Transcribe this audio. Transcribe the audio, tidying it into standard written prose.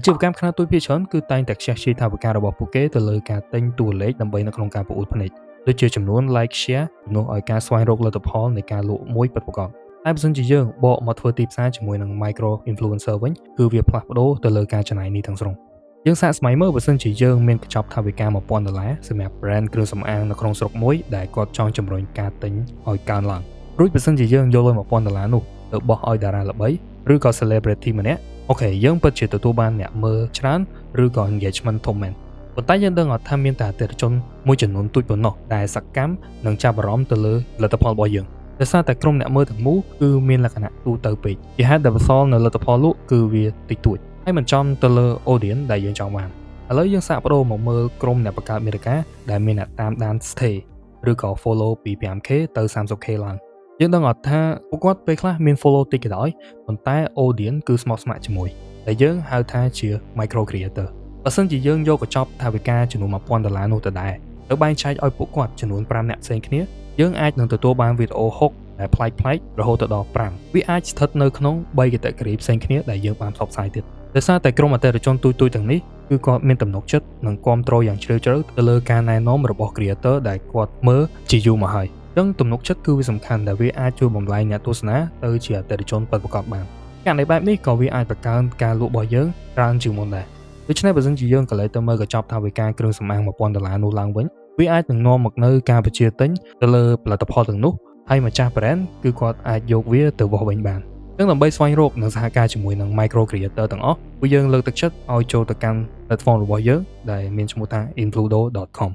អាជីវកម្មខ្នាតតូចភាគច្រើនគឺតែងតែខ្ជះខ្ជាយថវិការបស់ពួកគេទៅលើការទិញតួលេខដើម្បីនៅក្នុងការប្រអួតភ្នែកដូចជាចំនួន like share ជំនួសឲ្យការស្វែងរកលទ្ធផលនៃការលក់មួយពិតប្រាកដតែបើសិនជាយើងបកមកធ្វើទីផ្សារជាមួយនឹង micro influencer វិញគឺវាផ្លាស់ប្ដូរទៅលើការចំណាយនេះទាំងស្រុងយើងសាកស្មៃមើលបើសិនជាយើងមានកញ្ចប់ថវិកា$1000សម្រាប់ brand គ្រឿងសម្អាងនៅក្នុងស្រុកមួយដែលគាត់ចង់ជំរុញការទិញឲ្យកើនឡើងរួចបើសិនជាយើងយកលុយ$1000នោះទៅបោះឲ្យតារាល្បីឬក៏ celebrity ម្នាក់អូខេយើងពិតជាទទួលបានអ្នកមើលច្រើនឬក៏ engagement ធំមែនប៉ុន្តែយើងដឹងថាមានតែអតិថិជនមួយចំនួនទូចប៉ុណ្ណោះដែលសកម្មនិងចាប់អារម្មណ៍ទៅលើផលិតផលរបស់យើងដោយសារតែក្រុមអ្នកមើលទាំងមូលគឺមានលក្ខណៈទូទៅពេកជាហេតុដែលបន្សល់នៅលទ្ធផលលក់គឺវាតិចតួចហើយមិនចំទៅលើ audience ដែលយើងចង់បានឥឡូវយើងសាកបដូរមកមើលក្រុមអ្នកបង្កើតមាតិកាដែលមានអ្នកតាមដាន stay ឬក៏ follow ពី 5k ទៅ 30k ឡើងយើងដឹងថាពួកគាត់ពេលខ្លះមាន follow តិចក៏ដោយប៉ុន្តែ audience គឺស្មោះស្ម័គ្រជាមួយដែលយើងហៅថាជា micro creator បើសិនជាយើងយកកញ្ចប់ថវិកាចំនួន$1000នោះទៅដែរទៅបែងចែកឲ្យពួកគាត់ចំនួន5អ្នកផ្សេងគ្នាយើងអាចនឹងទទួលបានវីដេអូ6ដែលប្លែកៗរហូតដល់5វាអាចស្ថិតនៅក្នុង3 category ផ្សេងគ្នាដែលយើងបានផ្សព្វផ្សាយទៀតដោយសារតែក្រុមអតិថិជនទូចៗទាំងនេះគឺគាត់មានទំនុកចិត្តនិងគាំទ្រយ៉ាងជ្រាលជ្រៅទៅលើការណែនាំរបស់ creator ដែលគាត់មើលជាយូរមកហើយចឹងទំនុកចិត្តគឺវាសំខាន់ដែលវាអាចជួយបំលែងអ្នកទស្សនាទៅជាអតិថិជនពិតប្រាកដបានករណីបែបនេះក៏វាអាចបង្កើនការលក់របស់យើងច្រើនជាងមុនដែរដូច្នេះបើសិនជាយើងក៏លេចទៅមើលកញ្ចប់ថវិកាគ្រឿងសម្អាង$1000នោះឡើងវិញវាអាចនឹងនាំមកនៅការបញ្ជាទិញទៅលើផលិតផលទាំងនោះហើយម្ចាស់ brand គឺគាត់អាចយកវាទៅវាស់វិញបានចឹងដើម្បីស្វែងរកនិងសហការជាមួយនឹង micro creator ទាំងអស់ពួកយើងលើកទឹកចិត្តឲ្យចូលទៅកាន់ platform របស់យើងដែលមានឈ្មោះថាinfludo.com